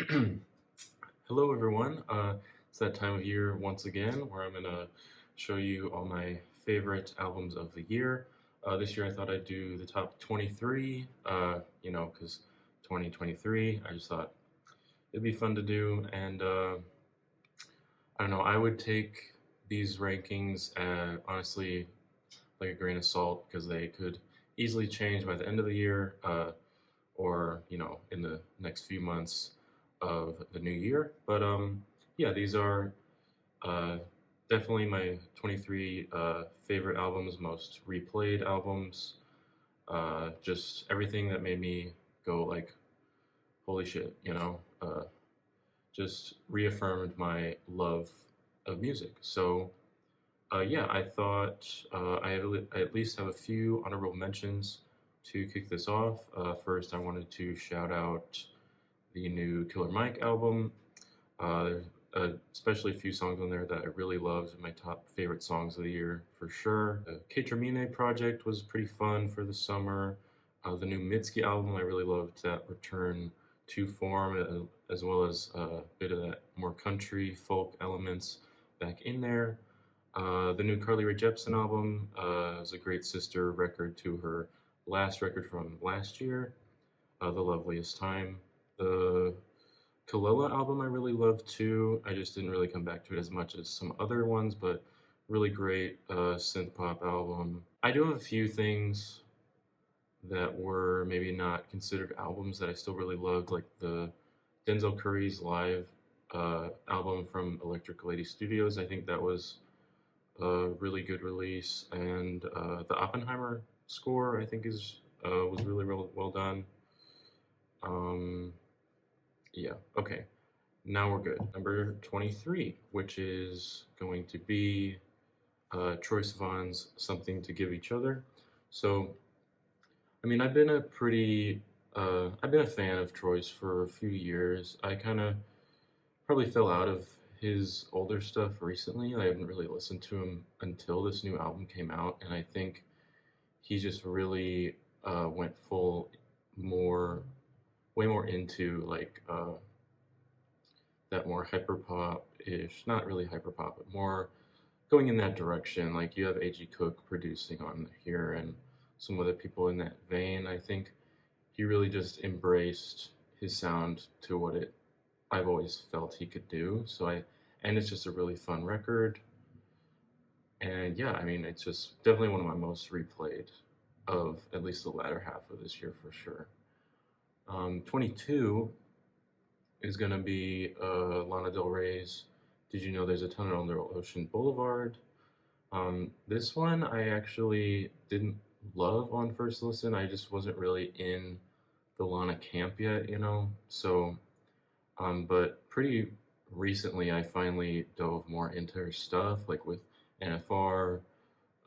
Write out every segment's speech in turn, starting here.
Hello, everyone. It's that time of year once again where I'm gonna show you all my favorite albums of the year. This year I thought I'd do the top 23, because 2023, I just thought it'd be fun to do. And I don't know, I would take these rankings, honestly, like a grain of salt because they could easily change by the end of the year, or in the next few months of the new year. But yeah, these are uh, definitely my 23 favorite albums, most replayed albums. Just everything that made me go like, holy shit, just reaffirmed my love of music. So yeah, I thought I at least have a few honorable mentions to kick this off. First, I wanted to shout out the new Killer Mike album. There's especially a few songs on there that I really loved. My top favorite songs of the year for sure. The Ketramine project was pretty fun for the summer. The new Mitski album, I really loved that return to form, as well as a bit of that more country folk elements back in there. The new Carly Rae Jepsen album is a great sister record to her last record from last year, The Loveliest Time. The Kalela album I really loved too. I just didn't really come back to it as much as some other ones, but really great synth pop album. I do have a few things that were maybe not considered albums that I still really loved, like the Denzel Curry's live album from Electric Lady Studios. I think that was a really good release, and the Oppenheimer score I think is was really well done. Um, yeah, okay. Now we're good. Number 23, which is going to be Troye Sivan's Something to Give Each Other. So, I mean, I've been a fan of Troy's for a few years. I kind of probably fell out of his older stuff recently. I haven't really listened to him until this new album came out, and I think he just really went way more into like that more hyper pop ish, not really hyper pop, but more going in that direction. Like you have A.G. Cook producing on here and some other people in that vein. I think he really just embraced his sound to what it I've always felt he could do. And it's just a really fun record. And yeah, I mean, it's just definitely one of my most replayed of at least the latter half of this year for sure. 22 is going to be Lana Del Rey's Did You Know There's a Tunnel Under Ocean Boulevard? This one I actually didn't love on first listen. I just wasn't really in the Lana camp yet, So, but pretty recently I finally dove more into her stuff, like with NFR,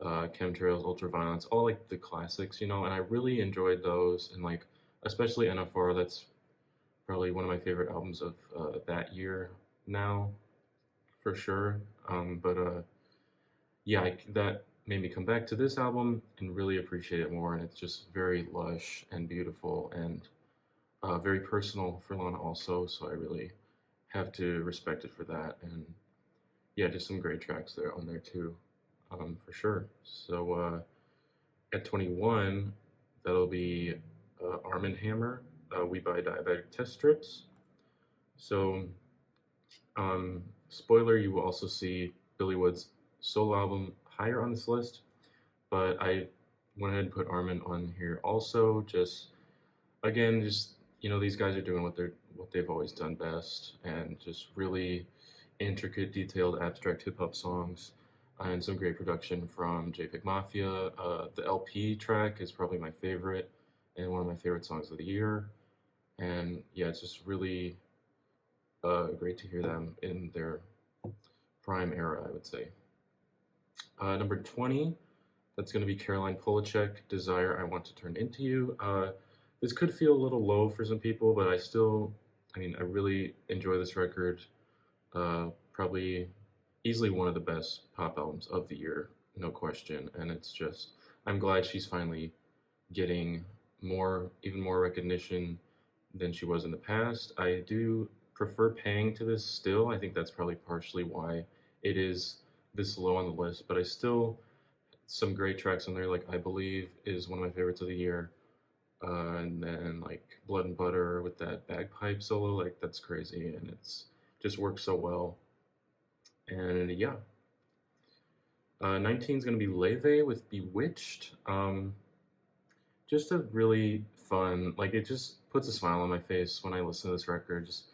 Chemtrails, Ultraviolence, all like the classics, and I really enjoyed those, and like especially NFR. That's probably one of my favorite albums of that year now, for sure. But yeah, that made me come back to this album and really appreciate it more. And it's just very lush and beautiful and very personal for Lana also. So I really have to respect it for that. And yeah, just some great tracks there on there too, for sure. So at 21, that'll be Arm & Hammer, We Buy Diabetic Test Strips. So, spoiler, you will also see Billy Wood's solo album higher on this list, but I went ahead and put Armin on here also. These guys are doing what they've always done best, and just really intricate, detailed, abstract hip hop songs, and some great production from JPEG Mafia. The LP track is probably my favorite and one of my favorite songs of the year. And yeah, it's just really great to hear them in their prime era, I would say. Number 20, that's going to be Caroline Polachek, Desire I Want to Turn Into You. This could feel a little low for some people, but I really enjoy this record. Probably easily one of the best pop albums of the year, no question. And I'm glad she's finally getting even more recognition than she was in the past. I do prefer paying to this still. I think that's probably partially why it is this low on the list, but I still some great tracks on there. Like I Believe is one of my favorites of the year. And then like Blood and Butter with that bagpipe solo, like that's crazy, and it's just works so well. And yeah, 19 is gonna be Leve with Bewitched. Just a really fun, like it just puts a smile on my face when I listen to this record. Just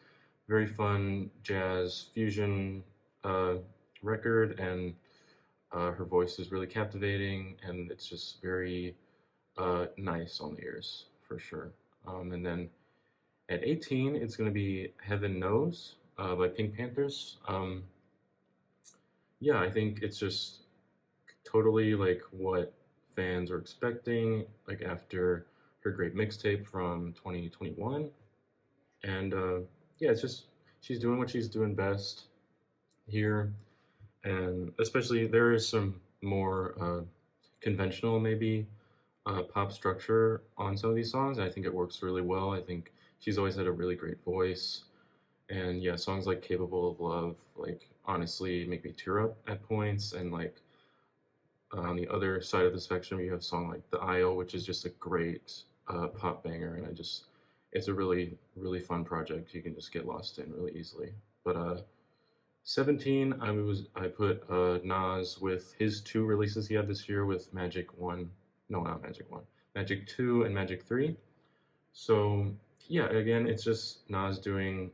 very fun jazz fusion uh, record, and her voice is really captivating, and it's just very nice on the ears for sure. And then at 18, it's going to be Heaven Knows by Pink Panthers. Yeah, I think it's just totally like what fans are expecting, like after her great mixtape from 2021. And yeah, it's just she's doing what she's doing best here. And especially there is some more conventional, maybe pop structure on some of these songs. I think it works really well. I think she's always had a really great voice. And yeah, songs like Capable of Love, like honestly make me tear up at points. And like on the other side of the spectrum, you have a song like The Isle, which is just a great pop banger. And it's a really, really fun project. You can just get lost in really easily. But 17, I put Nas with his two releases he had this year with Magic 1. No, not Magic 1. Magic 2 and Magic 3. So, yeah, again, it's just Nas doing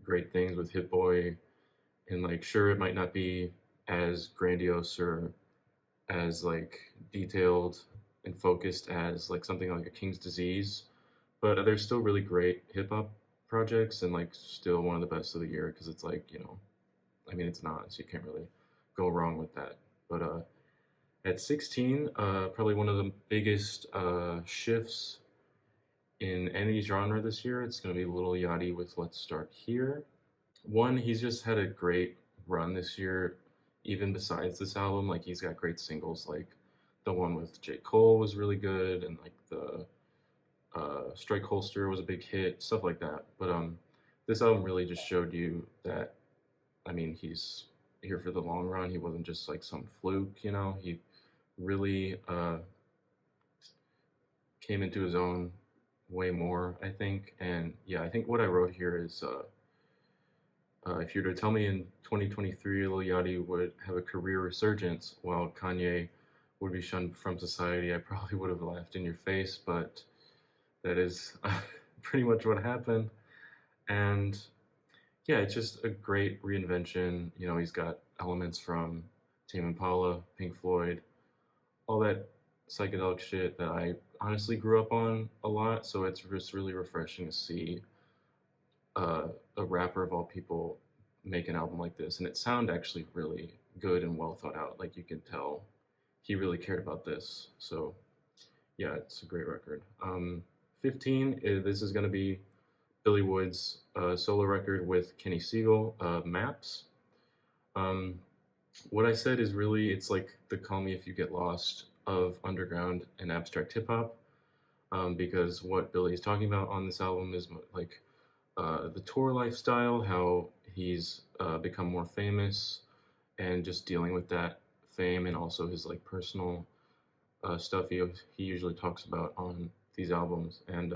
great things with Hit Boy. And, like, sure, it might not be as grandiose or as, like, detailed and focused as, like, something like A King's Disease. But there's still really great hip hop projects and, like, still one of the best of the year because it's, like, you know, I mean, it's not, so you can't really go wrong with that. But at 16, probably one of the biggest shifts in any genre this year, it's going to be Lil Yachty with Let's Start Here. One, he's just had a great run this year, even besides this album. Like, he's got great singles, like the one with J. Cole was really good, and like the Strike Holster was a big hit, stuff like that. But this album really just showed you that I mean, he's here for the long run. He wasn't just like some fluke, you know. He really came into his own way more, I think. And yeah, I think what I wrote here is if you were to tell me in 2023 Lil Yachty would have a career resurgence while Kanye would be shunned from society, I probably would have laughed in your face, but that is pretty much what happened. And yeah, it's just a great reinvention. You know, he's got elements from Tame Impala, Pink Floyd, all that psychedelic shit that I honestly grew up on a lot. So it's just really refreshing to see a rapper of all people make an album like this, and it sounded actually really good and well thought out. Like you can tell he really cared about this. So yeah, it's a great record. 15, this is going to be Billy Wood's solo record with Kenny Siegel, Maps. What I said is really, it's like the Call Me If You Get Lost of underground and abstract hip hop, because what Billy is talking about on this album is like the tour lifestyle, how he's become more famous, and just dealing with that fame, and also his like personal stuff he usually talks about on these albums. And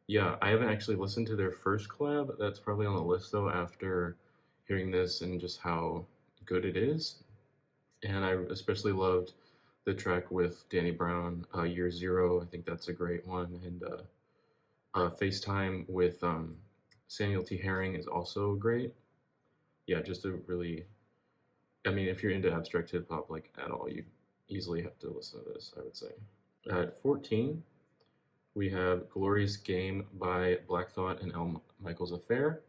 yeah, I haven't actually listened to their first collab. That's probably on the list though after hearing this and just how good it is. And I especially loved the track with Danny Brown, Year Zero. I think that's a great one. And FaceTime with Samuel T. Herring is also great. Yeah, just a really, I mean, if you're into abstract hip hop like at all, you easily have to listen to this, I would say. At 14, we have Glorious Game by Black Thought and L. Michaels Affair.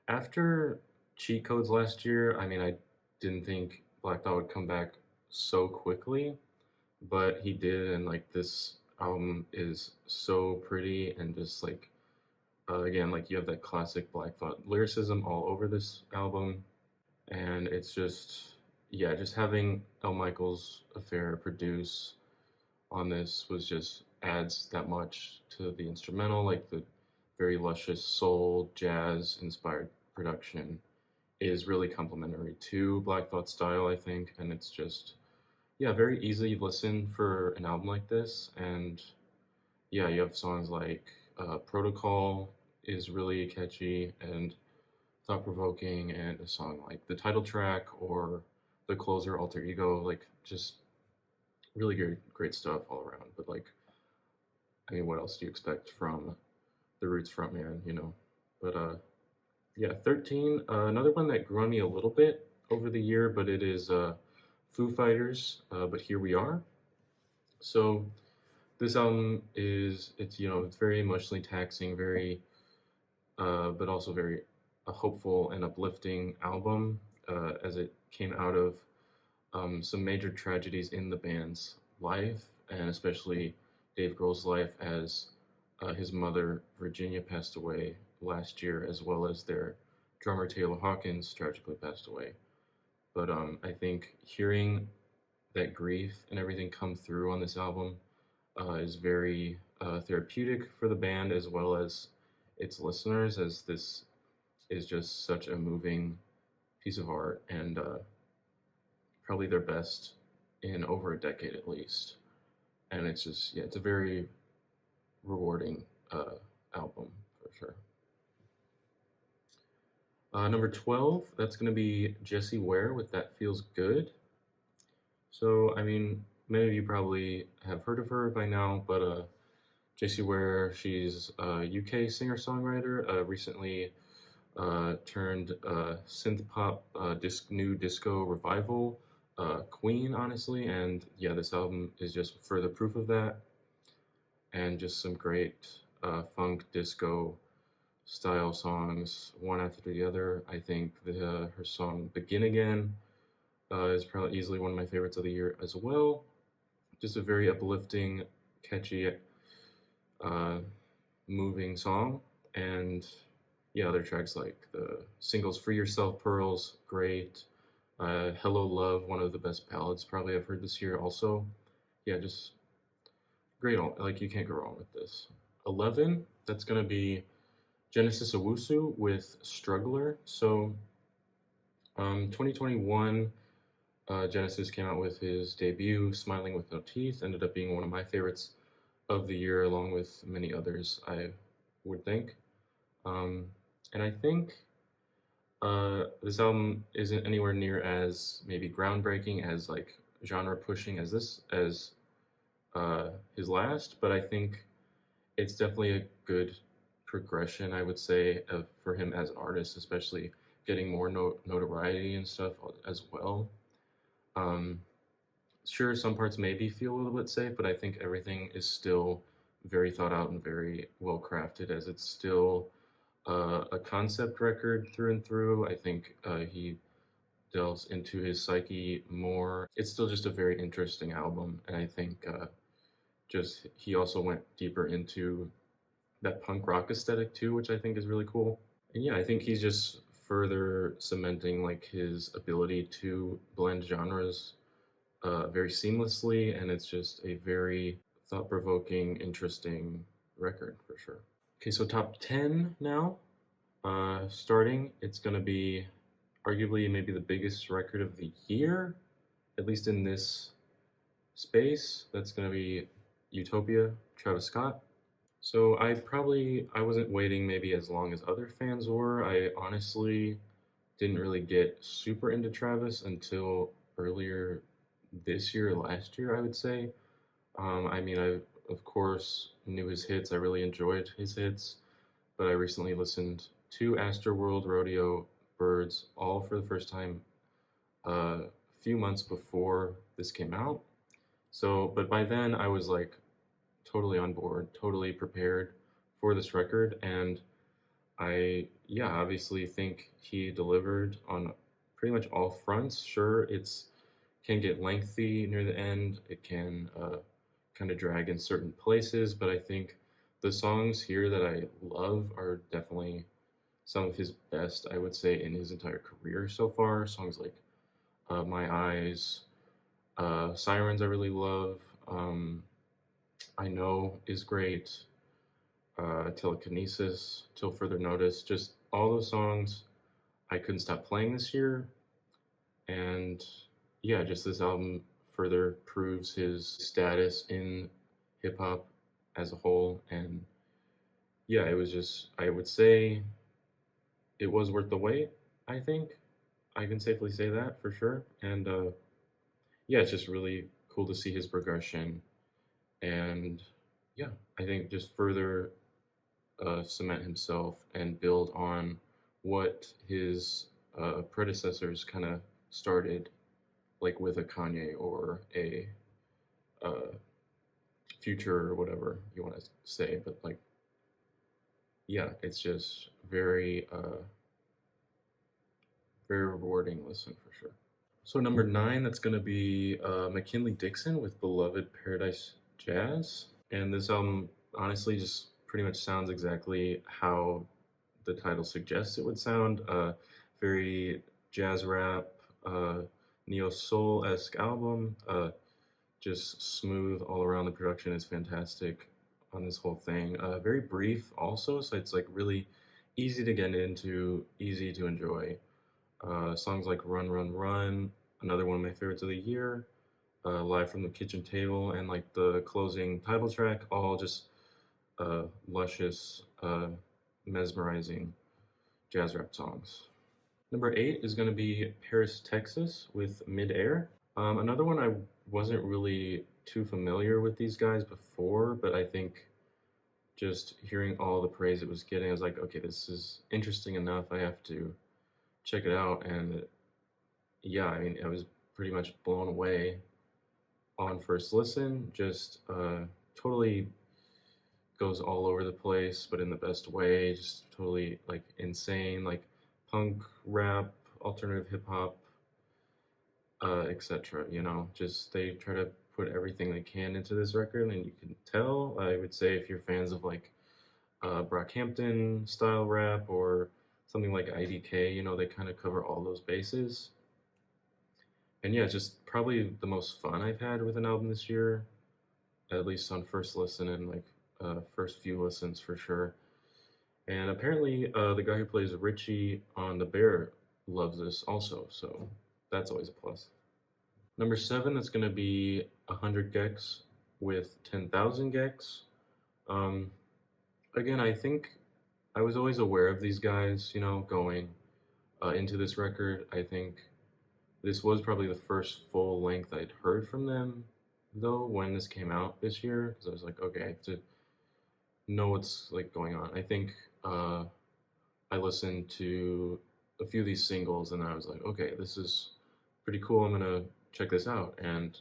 After Cheat Codes last year, I mean, I didn't think Black Thought would come back so quickly, but he did, and like this album is so pretty and just like, again, like you have that classic Black Thought lyricism all over this album, and it's just, yeah, just having L. Michaels Affair produce on this was just adds that much to the instrumental, like the very luscious soul, jazz inspired production is really complementary to Black Thought style, I think, and it's just yeah, very easy listen for an album like this. And yeah, you have songs like Protocol is really catchy and thought provoking, and a song like the title track or the closer Alter Ego, like just really great stuff all around. But like, I mean, what else do you expect from the Roots frontman, you know? But yeah, 13, another one that grew on me a little bit over the year, but it is Foo Fighters, But Here We Are. So this album is, it's, you know, it's very emotionally taxing, very, but also very a hopeful and uplifting album as it came out of some major tragedies in the band's life, and especially Dave Grohl's life as his mother, Virginia, passed away last year, as well as their drummer, Taylor Hawkins, tragically passed away. But I think hearing that grief and everything come through on this album is very therapeutic for the band as well as its listeners, as this is just such a moving piece of art and probably their best in over a decade at least. And it's just, yeah, it's a very rewarding album for sure. Number 12, that's going to be Jessie Ware with That Feels Good. So, I mean, many of you probably have heard of her by now, but Jessie Ware, she's a UK singer-songwriter, recently turned synth pop new disco revival queen, honestly. And yeah, this album is just further proof of that. And just some great funk disco style songs, one after the other. I think her song Begin Again is probably easily one of my favorites of the year as well. Just a very uplifting, catchy, moving song. And yeah, other tracks like the singles Free Yourself, Pearls, great. Hello Love, one of the best ballads probably I've heard this year also. Yeah, just great. Like, you can't go wrong with this. 11, that's going to be Genesis Owusu with Struggler. So 2021, Genesis came out with his debut, Smiling with No Teeth, ended up being one of my favorites of the year, along with many others, I would think. And I think this album isn't anywhere near as maybe groundbreaking, as like genre pushing as his last, but I think it's definitely a good progression, I would say, for him as an artist, especially getting more notoriety and stuff as well. Sure, some parts maybe feel a little bit safe, but I think everything is still very thought out and very well crafted, as it's still a concept record through and through. I think he delves into his psyche more. It's still just a very interesting album, and I think just he also went deeper into that punk rock aesthetic too, which I think is really cool. And yeah, I think he's just further cementing like his ability to blend genres very seamlessly, and it's just a very thought-provoking, interesting record for sure. Okay, so top 10 now. Starting, it's going to be arguably maybe the biggest record of the year, at least in this space. That's going to be Utopia, Travis Scott. So I wasn't waiting maybe as long as other fans were. I honestly didn't really get super into Travis until earlier this year, last year, I would say. I mean, I of course knew his hits. I really enjoyed his hits, but I recently listened to Astroworld, Rodeo, Birds, all for the first time a few months before this came out. So, but by then I was like totally on board, totally prepared for this record, and yeah, obviously think he delivered on pretty much all fronts. Sure, it's can get lengthy near the end. It can kind of drag in certain places, but I think the songs here that I love are definitely some of his best, I would say, in his entire career so far. Songs like My Eyes, Sirens I really love, I Know is great. Telekinesis, Till Further Notice, just all those songs I couldn't stop playing this year. And yeah, just this album further proves his status in hip hop as a whole. And yeah, it was just, I would say it was worth the wait, I think. I can safely say that for sure. And yeah, it's just really cool to see his progression. And yeah, I think just further cement himself and build on what his predecessors kind of started, like with a Kanye or a uh, Future or whatever you want to say. But like, yeah, it's just very rewarding listen for sure. So number 9, that's gonna be McKinley Dixon with Beloved Paradise Jazz, and this album honestly just pretty much sounds exactly how the title suggests it would sound. Very jazz rap, neo soul esque album. Just smooth all around. The production is fantastic on this whole thing. Very brief also, so it's like really easy to get into, easy to enjoy. Songs like Run, Run, Run, another one of my favorites of the year, Live from the Kitchen Table, and like the closing title track, all just luscious, mesmerizing jazz rap songs. Number 8 is going to be Paris, Texas with Midair. Another one I wasn't really too familiar with these guys before, but I think just hearing all the praise it was getting, I was like, okay, this is interesting enough. I have to check it out. And yeah, I mean, I was pretty much blown away on first listen. Just totally goes all over the place, but in the best way. Just totally like insane, like punk, rap, alternative hip hop, etc. You know, just they try to put everything they can into this record, and you can tell. I would say if you're fans of like Brockhampton style rap or something like IDK, you know, they kind of cover all those bases. And yeah, just probably the most fun I've had with an album this year, at least on first listen and like first few listens for sure. And apparently, the guy who plays Richie on The Bear loves this also, so that's always a plus. Number 7, that's going to be 100 gecs with 10,000 gecs. Um, Again, I think I was always aware of these guys, you know, going into this record. I think this was probably the first full length I'd heard from them, though, when this came out this year, because I was like, okay, I have to know what's like going on. I think I listened to a few of these singles and I was like, okay, this is pretty cool. I'm gonna check this out. And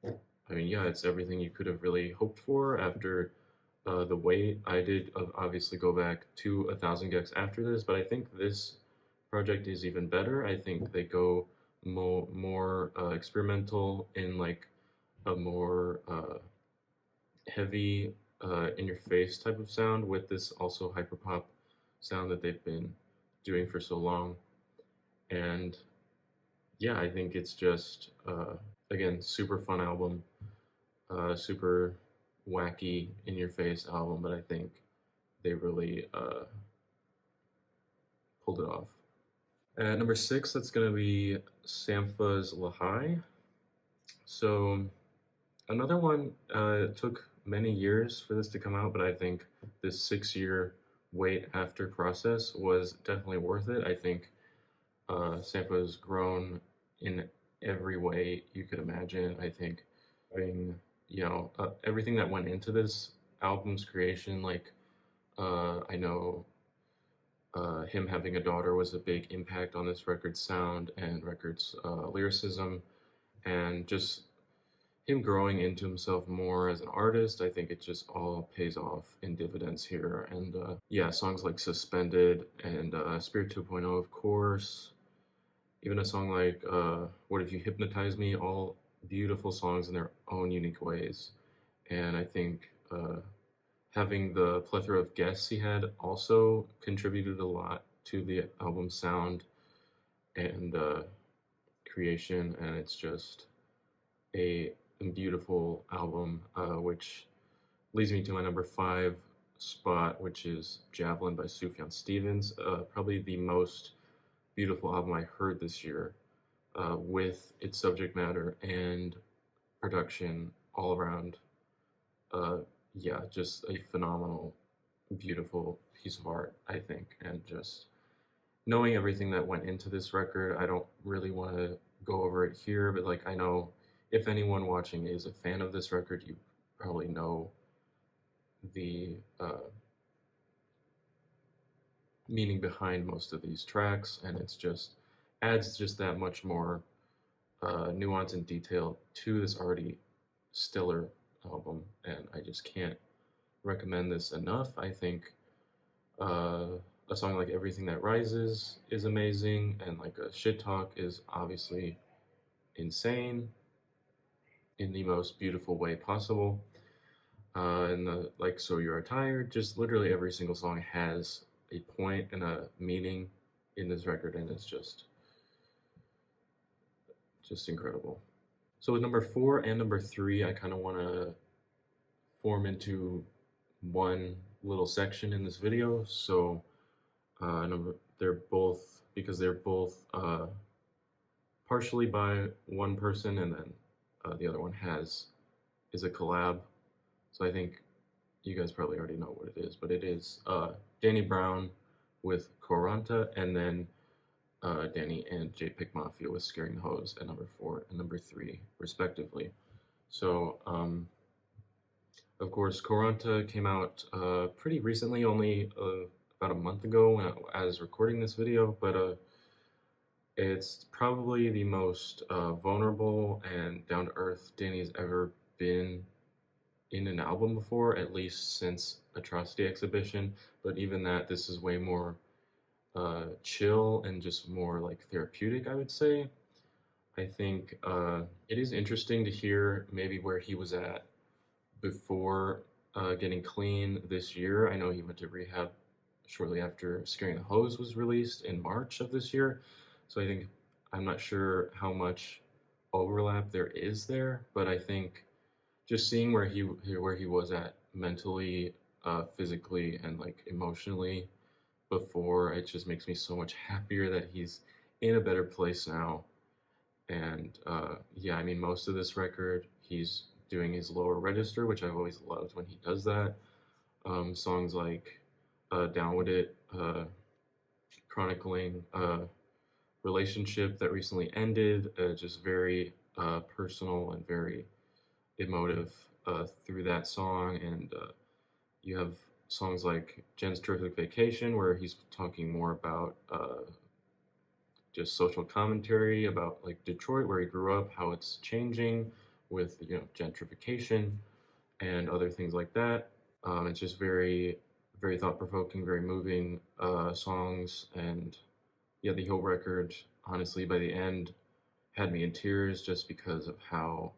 I mean, yeah, it's everything you could have really hoped for after the wait. I did obviously go back to 1,000 gecs after this, but I think this project is even better. I think they go more experimental in like a more heavy in your face type of sound with this also hyperpop sound that they've been doing for so long. And yeah, I think it's just again super fun album, super wacky in your face album, but I think they really pulled it off. At number 6, that's gonna be Sampha's Lahai. So another one, it took many years for this to come out, but I think this 6-year wait after process was definitely worth it. I think Sampha has grown in every way you could imagine. I think having, you know, everything that went into this album's creation, like I know him having a daughter was a big impact on this record's sound and record's lyricism, and just him growing into himself more as an artist. I think it just all pays off in dividends here. And yeah, songs like Suspended and Spirit 2.0, of course. Even a song like What If You Hypnotize Me, all beautiful songs in their own unique ways. And I think having the plethora of guests he had also contributed a lot to the album's sound and creation. And it's just a beautiful album, which leads me to my number 5 spot, which is Javelin by Sufjan Stevens. Probably the most beautiful album I heard this year, with its subject matter and production all around. Uh, yeah, just a phenomenal, beautiful piece of art, I think. And just knowing everything that went into this record, I don't really want to go over it here, but like I know if anyone watching is a fan of this record, you probably know the meaning behind most of these tracks, and it's just adds just that much more nuance and detail to this already stellar album, and I just can't recommend this enough. I think uh, a song like Everything That Rises is amazing, and like a Shit Talk is obviously insane in the most beautiful way possible. And the like, So You're Tired, just literally every single song has a point and a meaning in this record, and it's just incredible. So with number 4 and number 3, I kind of want to form into one little section in this video. So they're both, because they're both partially by one person, and then the other one is a collab. So I think you guys probably already know what it is, but it is Danny Brown with Quaranta, and then Danny and J-Pick Mafia with Scaring the Hose at number 4 and number 3, respectively. So, of course, Quaranta came out pretty recently, only about a month ago when I was recording this video, but it's probably the most vulnerable and down-to-earth Danny's ever been in an album before, at least since Atrocity Exhibition. But even that, this is way more chill and just more like therapeutic, I would say. I think it is interesting to hear maybe where he was at before getting clean this year. I know he went to rehab shortly after Scaring the Hose was released in March of this year. So I think, I'm not sure how much overlap there is there, but I think just seeing where he was at mentally, physically, and like emotionally before, it just makes me so much happier that he's in a better place now. And yeah, I mean, most of this record, he's doing his lower register, which I've always loved when he does that. Songs like Down With It, chronicling a relationship that recently ended, just very personal and very emotive through that song. And you have songs like Jen's Terrific Vacation, where he's talking more about just social commentary about like Detroit, where he grew up, how it's changing with, you know, gentrification and other things like that. It's just very, very thought-provoking, very moving songs, and yeah, the whole record, honestly, by the end, had me in tears just because of how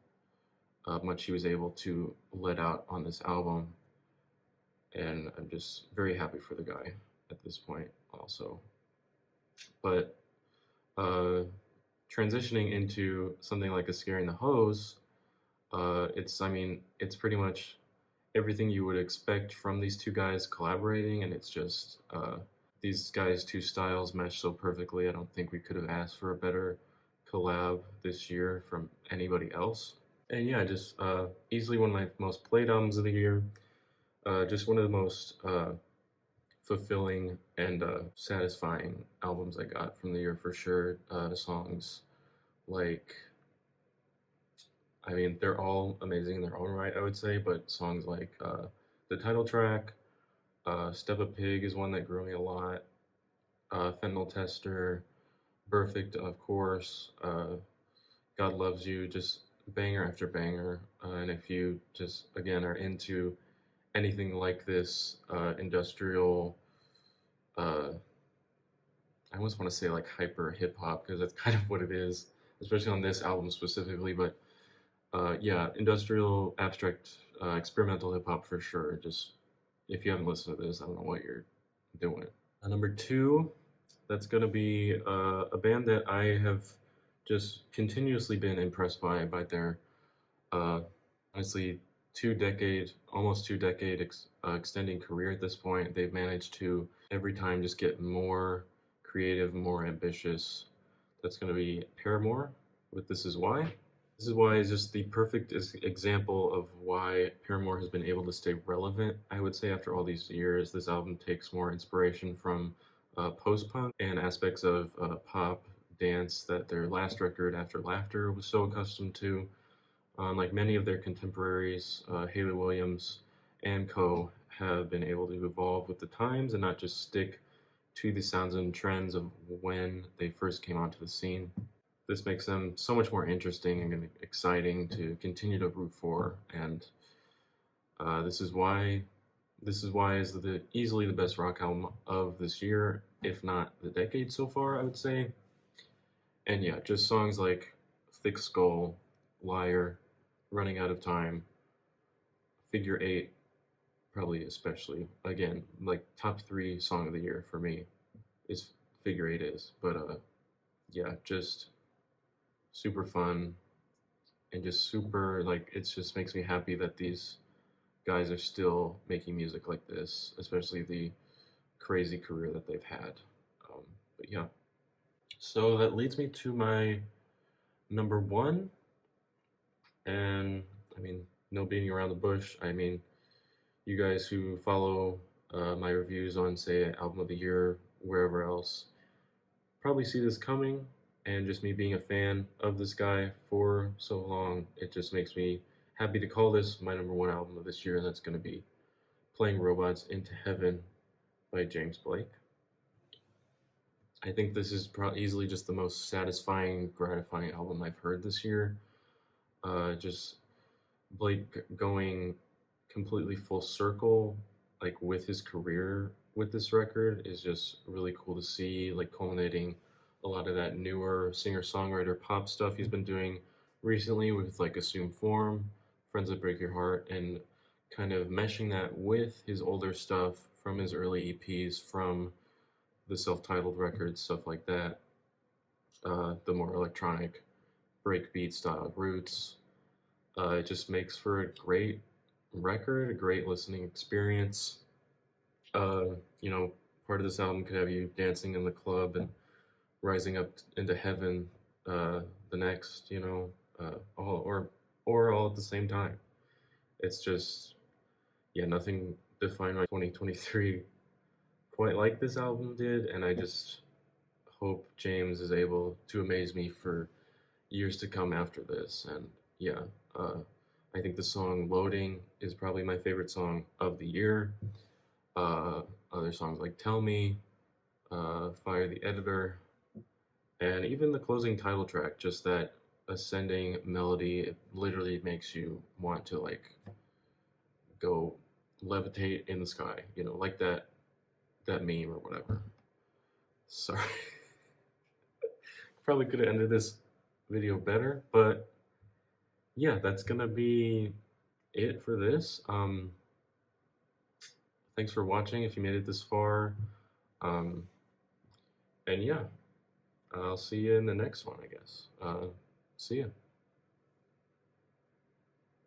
much he was able to let out on this album, and I'm just very happy for the guy at this point also. But transitioning into something like a Scaring the Hose, I mean, it's pretty much everything you would expect from these two guys collaborating, and it's just these guys' two styles mesh so perfectly. I don't think we could have asked for a better collab this year from anybody else. And yeah, just easily one of my most played albums of the year. Just one of the most fulfilling and satisfying albums I got from the year for sure. Songs like, I mean, they're all amazing in their own right, I would say, but songs like the title track, Step a Pig is one that grew me a lot, Fentanyl Tester, Perfect, of course, God Loves You, just banger after banger. And if you just, again, are into anything like this industrial, I almost want to say like hyper hip hop, because that's kind of what it is, especially on this album specifically. But yeah, industrial, abstract, experimental hip hop for sure. Just if you haven't listened to this, I don't know what you're doing. Number 2, that's gonna be a band that I have just continuously been impressed by their honestly 2-decade almost 2 decade extending career at this point. They've managed to every time just get more creative, more ambitious. That's going to be Paramore with This Is Why. This Is Why is just the perfect example of why Paramore has been able to stay relevant. I would say after all these years, this album takes more inspiration from post-punk and aspects of pop dance that their last record, After Laughter, was so accustomed to. Like many of their contemporaries, Hayley Williams and co. have been able to evolve with the times and not just stick to the sounds and trends of when they first came onto the scene. This makes them so much more interesting and exciting to continue to root for, and this is why is easily the best rock album of this year, if not the decade so far, I would say. And yeah, just songs like Thick Skull, Liar, Running Out of Time, Figure Eight, probably especially. Again, like top 3 song of the year for me is Figure Eight is. But yeah, just super fun and just super like it just makes me happy that these guys are still making music like this, especially the crazy career that they've had. But yeah, so that leads me to my number 1. And I mean, no beating around the bush. I mean, you guys who follow my reviews on, say, Album of the Year, wherever else, probably see this coming. And just me being a fan of this guy for so long, it just makes me happy to call this my number 1 album of this year. And that's going to be Playing Robots into Heaven by James Blake. I think this is easily just the most satisfying, gratifying album I've heard this year. Just Blake going completely full circle, like with his career with this record, is just really cool to see, like culminating a lot of that newer singer-songwriter pop stuff he's been doing recently with like Assume Form, Friends That Break Your Heart, and kind of meshing that with his older stuff from his early EPs, from the self-titled records, stuff like that, the more electronic breakbeat style roots. It just makes for a great record, a great listening experience. You know, part of this album could have you dancing in the club and rising up into heaven the next, you know, all or all at the same time. It's just, yeah, nothing defined my 2023 quite like this album did, and I just hope James is able to amaze me for years to come after this. And yeah, I think the song Loading is probably my favorite song of the year. Other songs like Tell Me, Fire the Editor, and even the closing title track, just that ascending melody, it literally makes you want to like go levitate in the sky, you know, like that meme or whatever. Sorry. Probably could have ended this video better, but yeah, that's gonna be it for this. Thanks for watching if you made it this far. And yeah, I'll see you in the next one, I guess. See ya.